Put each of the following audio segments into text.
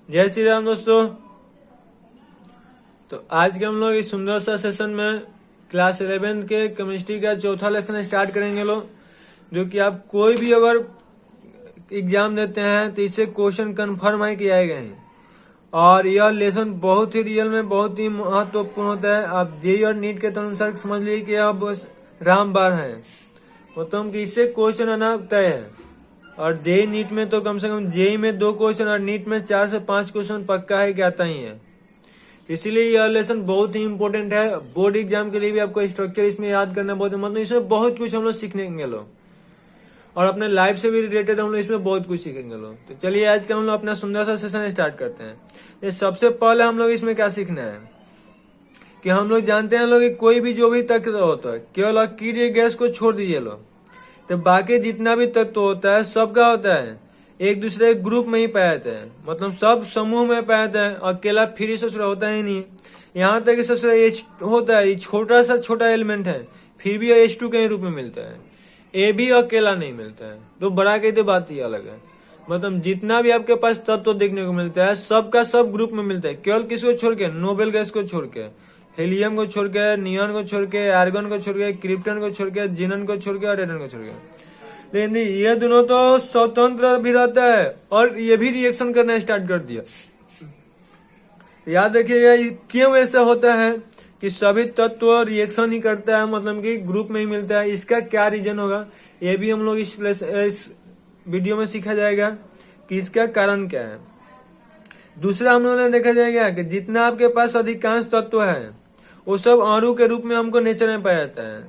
जय श्री राम दोस्तों। तो आज के हम लोग इस सुंदर सा सेशन में क्लास 11 के केमिस्ट्री का चौथा लेसन स्टार्ट करेंगे लोग, जो कि आप कोई भी अगर एग्जाम देते हैं तो इससे क्वेश्चन कंफर्म है कि आएगा ही। और यह लेसन बहुत ही रियल में बहुत ही महत्वपूर्ण होता है। आप जेई और नीट के अनुसार समझ लीजिए कि आप बस रामबाण है, मतलब कि इससे क्वेश्चन आना तय है। और जेई नीट में तो कम से कम जेई में 2 क्वेश्चन और नीट में 4 से 5 क्वेश्चन पक्का है कि आता ही है। इसीलिए यह लेसन बहुत ही इंपॉर्टेंट है। बोर्ड एग्जाम के लिए भी आपको स्ट्रक्चर इसमें याद करना बहुत, मतलब इसमें बहुत कुछ हम लोग सीखेंगे लोग, और अपने लाइफ से भी रिलेटेड हम लोग इसमें बहुत कुछ सीखेंगे लोग। तो चलिए आज का हम लोग अपना सुंदर सा सेशन स्टार्ट करते हैं। ये सबसे पहले हम लोग इसमें क्या सीखना है कि हम लोग जानते हैं लोग कि कोई भी जो भी तत्व होता है, केवल अकेले गैस को छोड़ दीजिए लोग, तो बाकी जितना भी तत्व होता है सब क्या होता है, एक दूसरे ग्रुप में ही पाया जाता है, मतलब सब समूह में पाया जाता है। अकेला फ्री ससुरा होता ही नहीं। यहाँ तक ससुरा H होता है, छोटा सा छोटा एलिमेंट है, फिर भी H2 के रूप में मिलता है। ए भी अकेला नहीं मिलता है। तो बड़ा के तो बात ही अलग है, मतलब जितना भी आपके पास तत्व देखने को मिलता है सबका सब ग्रुप में मिलता है, केवल किसको छोड़ के, नोबेल गैस को छोड़ के, हीलियम को छोड़ के, नियॉन को छोड़ के, आर्गन को छोड़ के, क्रिप्टन को छोड़ के, जिनन को छोड़ के और रेडन को छोड़ के। लेकिन ये दोनों तो स्वतंत्र भी रहता है और ये भी रिएक्शन करना स्टार्ट कर दिया। याद रखिएगा क्यों ऐसा होता है कि सभी तत्व रिएक्शन ही करता है, मतलब कि ग्रुप में ही मिलता है। इसका क्या रीजन होगा ये भी हम लोग इस वीडियो में सीखा जाएगा कि इसका कारण क्या है। दूसरा हम लोगों ने देखा जाएगा कि जितना आपके पास अधिकांश तत्व है वो सब अणु के रूप में हमको नेचर में पाया जाता है।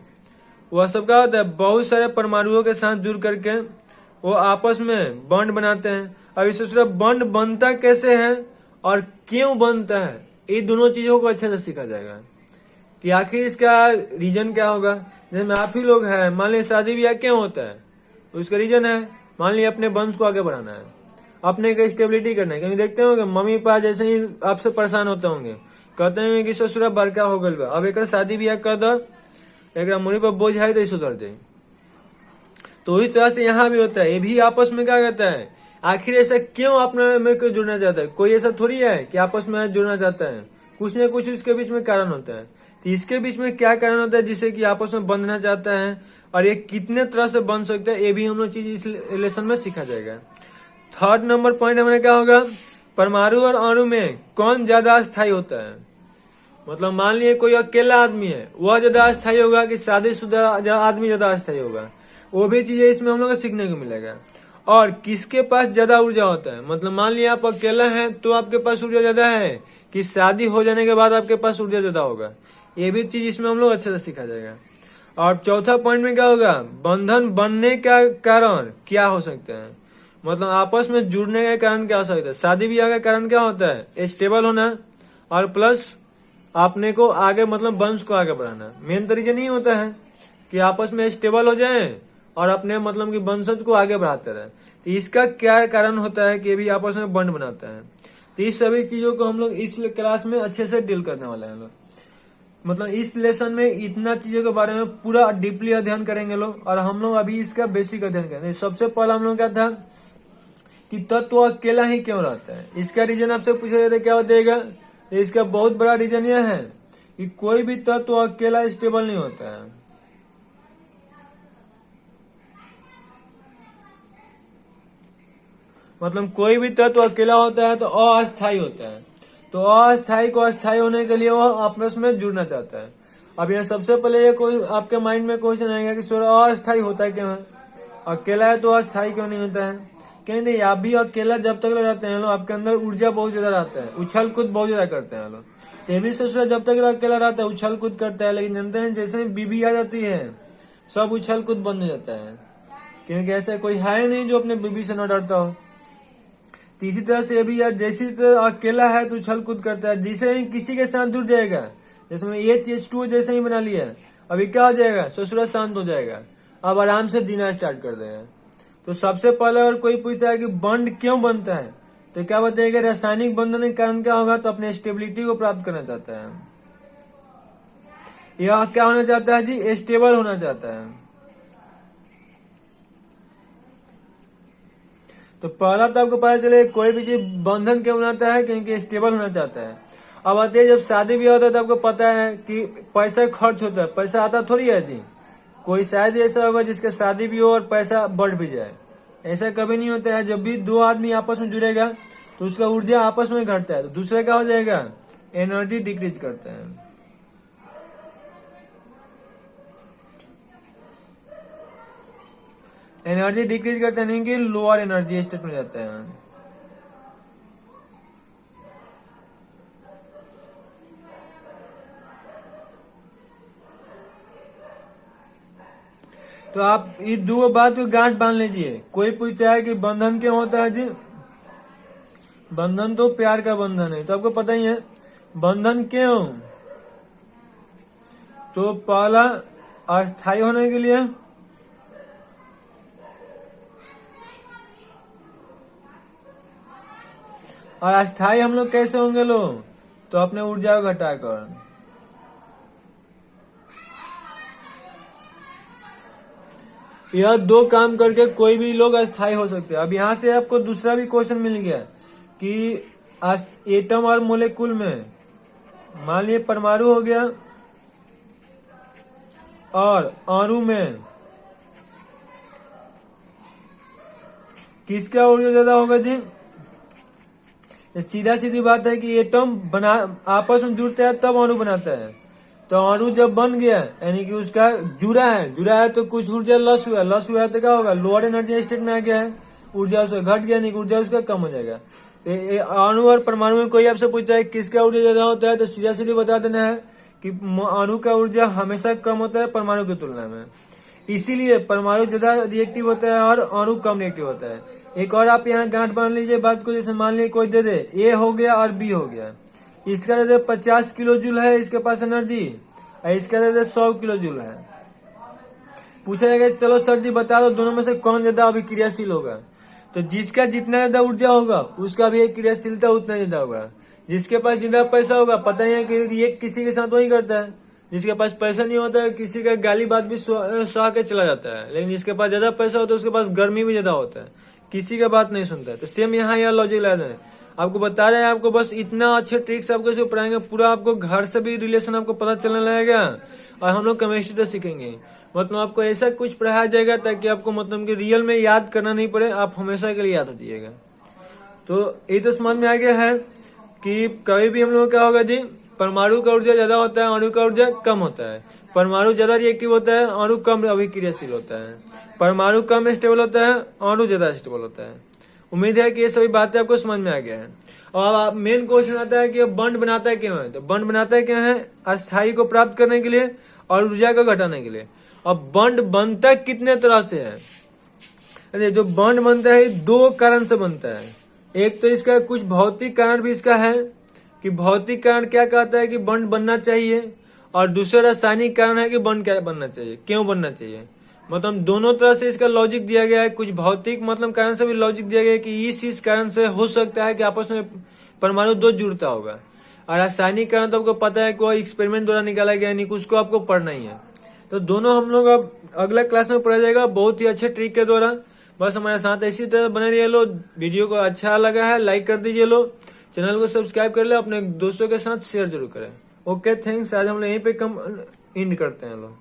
वह सब क्या होता है, बहुत सारे परमाणुओं के साथ जुड़ करके वो आपस में बॉन्ड बनाते हैं। अब इस बॉन्ड बनता कैसे है और क्यों बनता है, ये दोनों चीजों को अच्छे से सीखा जाएगा कि आखिर इसका रीजन क्या होगा। जैसे आप ही लोग हैं, मान लीजिए शादी ब्याह क्यों होता है, तो उसका रीजन है, मान लीजिए अपने वंश को आगे बढ़ाना है, अपने का स्टेबिलिटी करना है। क्योंकि देखते होंगे मम्मी पापा जैसे ही आपसे परेशान होते होंगे, कहते हैं कि ससुरा बड़का हो गल बा, अब एक शादी ब्याह कर दो, एक मुड़ी पर बोझ है तो सुधर जाए। तो इस तरह से यहाँ भी होता है, ये भी आपस में क्या कहता है, आखिर ऐसा क्यों अपने में क्यों जुड़ना चाहता है। कोई ऐसा थोड़ी है कि आपस में जुड़ना चाहता है, कुछ न कुछ इसके बीच में कारण होता है। तो इसके बीच में क्या कारण होता है जिससे कि आपस में बंधना चाहता है, और ये कितने तरह से बन सकता है ये भी हम लोग चीज इस लेसन में सीखा जाएगा। थर्ड नंबर पॉइंट हमारे क्या होगा, परमाणु और अणु में कौन ज्यादा स्थायी होता है। मतलब मान लिए कोई अकेला आदमी है, वह ज्यादा स्थायी होगा कि शादीशुदा आदमी ज्यादा स्थायी होगा, वो भी चीजें इसमें हम लोग को सीखने को मिलेगा। और किसके पास ज्यादा ऊर्जा होता है, मतलब मान लिया आप अकेला हैं तो आपके पास ऊर्जा ज्यादा है कि शादी हो जाने के बाद आपके पास ऊर्जा ज्यादा होगा, ये भी चीज इसमें हम लोग अच्छे से सीखा जाएगा। और चौथा पॉइंट में क्या होगा, बंधन बनने का कारण क्या हो सकता है, मतलब आपस में जुड़ने का कारण क्या हो सकता है। शादी ब्याह का कारण क्या होता है, स्टेबल होना और प्लस आपने को आगे, मतलब वंश को आगे बढ़ाना। मेन तो रीजन ही होता है कि आपस में स्टेबल हो जाए और अपने मतलब कि वंशज को आगे बढ़ाते रहे। तो इसका क्या कारण होता है कि ये भी आपस में बॉन्ड बनाता है। तो इस सभी चीजों को हम लोग इस क्लास में अच्छे से डील करने वाले हैं लोग, मतलब इस लेसन में इतना चीजों के बारे में पूरा डीपली अध्ययन करेंगे लोग। और हम लोग अभी इसका बेसिक अध्ययन करेंगे। सबसे पहला हम लोग क्या था कि तत्व अकेला ही क्यों रहता है। इसका रीजन आपसे पूछा जाता है क्या बताएगा, इसका बहुत बड़ा रीजन यह है कि कोई भी तत्व अकेला स्टेबल नहीं होता है। मतलब कोई भी तत्व अकेला होता है तो अस्थायी होता है। तो अस्थायी को अस्थायी होने के लिए वह आपस में जुड़ना चाहता है। अब यह सबसे पहले ये आपके माइंड में क्वेश्चन आएगा कि सर अस्थायी होता है क्यों है, अकेला है तो अस्थायी क्यों नहीं होता है। कहीं नहीं, आप भी अकेला जब तक रहते हैं लोग, आपके अंदर ऊर्जा बहुत ज्यादा रहता है, उछल कूद बहुत ज्यादा करते हैं लोग। तेवी ससुरा जब तक अकेला रहता है उछल कूद करता है, लेकिन जानते हैं जैसे ही बीबी आ जाती है सब उछल कूद बंद हो जाता है, क्योंकि ऐसा कोई है नहीं जो अपने बीबी से न डरता हो। तो इसी तरह से अभी यार जैसी तरह अकेला है तो उछल कूद करता है, जिसे ही किसी के साथ जुड़ जाएगा, जैसे में H2 जैसे ही बना लिया, अभी क्या हो जाएगा, ससुरा शांत हो जाएगा, अब आराम से जीना स्टार्ट कर देगा। तो सबसे पहले अगर कोई पूछा है कि बॉन्ड क्यों बनता है तो क्या बताएगा, रासायनिक बंधन के कारण क्या होगा, तो अपने स्टेबिलिटी को प्राप्त करना चाहता है। यह क्या होना चाहता है जी, स्टेबल होना चाहता है। तो पहला तो आपको पता चले कोई भी चीज बंधन क्यों बनाता है, क्योंकि स्टेबल होना चाहता है। अब आते हैं जब शादी ब्याह होता है तो आपको पता है कि पैसा खर्च होता है, पैसा आता थोड़ी है जी। कोई शायद ऐसा होगा जिसका शादी भी हो और पैसा बढ़ भी जाए, ऐसा कभी नहीं होता है। जब भी दो आदमी आपस में जुड़ेगा तो उसका ऊर्जा आपस में घटता है, तो दूसरा क्या हो जाएगा, एनर्जी डिक्रीज करता है। एनर्जी डिक्रीज करता है, नहीं कि लोअर एनर्जी स्टेट में जाता है। तो आप इस दो बात को गांठ बांध लीजिए। कोई पूछा है कि बंधन क्यों होता है जी, बंधन तो प्यार का बंधन है, तो आपको पता ही है बंधन क्यों। तो पहला अस्थायी होने के लिए, और अस्थायी हम लोग कैसे होंगे लोग, तो अपने ऊर्जा को घटाकर। यह दो काम करके कोई भी लोग अस्थायी हो सकते हैं। अब यहाँ से आपको दूसरा भी क्वेश्चन मिल गया कि एटम और मोलेकुल में, मान लीजिए परमाणु हो गया और अणु में किसका ऊर्जा ज्यादा होगा जी। सीधा सीधी बात है कि एटम बना आपस में जुड़ता है तब अणु बनाता है। तो अणु जब बन गया यानी कि उसका जुड़ा है तो कुछ ऊर्जा लॉस हुआ है तो क्या होगा, लोअर एनर्जी स्टेट में आ गया है, ऊर्जा उसका घट गया, नहीं ऊर्जा उसका कम हो जाएगा। अणु और परमाणु में कोई आपसे पूछता है किसका ऊर्जा ज्यादा होता है, तो सीधा सीधी बता देना है कि अणु का ऊर्जा हमेशा कम होता है परमाणु की तुलना में, इसीलिए परमाणु ज्यादा रिएक्टिव होता है और अणु कम रिएक्टिव होता है। एक और आप यहाँ गांठ बांध लीजिए बात को, जैसे मान लीजिए कोई दे दे ए हो गया और बी हो गया, इसका दे दे 50 किलो जूल है इसके पास एनर्जी, और इसका दे दे 100 किलो जूल है। पूछा जाएगा चलो सर जी बता दो दोनों में से कौन ज्यादा अभिक्रियाशील होगा, तो जिसका जितना ज्यादा ऊर्जा होगा उसका भी क्रियाशीलता उतना ज्यादा होगा। जिसके पास ज्यादा पैसा होगा, पता ही है कि ये किसी के साथ वही करता है, जिसके पास पैसा नहीं होता है किसी का गाली बात भी सह के चला जाता है, लेकिन जिसके पास ज्यादा पैसा होता है उसके पास गर्मी भी ज्यादा होता है, किसी का बात नहीं सुनता है। तो सेम यहाँ यह लॉजिक लगा है, आपको बता रहे हैं, आपको बस इतना अच्छे ट्रिक्स आपको से पढ़ाएंगे, पूरा आपको घर से भी रिलेशन आपको पता चलने लगेगा। और हम लोग केमिस्ट्री तो सीखेंगे, मतलब आपको ऐसा कुछ पढ़ाया जाएगा ताकि आपको मतलब कि रियल में याद करना नहीं पड़े, आप हमेशा के लिए याद हो जाइएगा। तो ये तो समझ में आ गया है कि कभी भी हम लोग क्या होगा जी, परमाणु का ऊर्जा ज्यादा होता है, अणु का ऊर्जा कम होता है। परमाणु ज्यादा रिएक्टिव होता है, अणु कम अभिक्रियाशील होता है। परमाणु कम स्टेबल होता है, अणु ज्यादा स्टेबल होता है। उम्मीद है कि ये सभी बातें आपको समझ में आ गया है। और अब मेन क्वेश्चन आता है कि बंड बनाता है क्यों है, तो बंड बनाता है क्यों है, अस्थायी को प्राप्त करने के लिए और ऊर्जा को घटाने के लिए। अब बंड बनता कितने तरह से है, अरे जो बंड बनता है दो कारण से बनता है। एक तो इसका कुछ भौतिक कारण भी इसका है कि भौतिक कारण क्या कहता है कि बंड बनना चाहिए, और दूसरा रासायनिक कारण है कि बंड क्या बनना चाहिए, क्यों बनना चाहिए। मतलब दोनों तरह से इसका लॉजिक दिया गया है। कुछ भौतिक मतलब कारण से भी लॉजिक दिया गया है कि इस कारण से हो सकता है कि आपस में परमाणु दो जुड़ता होगा। और रासायनिक कारण तो आपको पता है कोई एक्सपेरिमेंट द्वारा निकाला गया, नहीं उसको आपको पढ़ना ही है। तो दोनों हम लोग अब अगला क्लास में पढ़ा जाएगा बहुत ही अच्छे ट्रिक के द्वारा। बस हमारे साथ इसी तरह बने रहिए लो। वीडियो को अच्छा लगा है लाइक कर दीजिए लो, चैनल को सब्सक्राइब कर ले, अपने दोस्तों के साथ शेयर जरूर करें। ओके थैंक्स, आज हम लोग यहीं पे कम एंड करते हैं लो।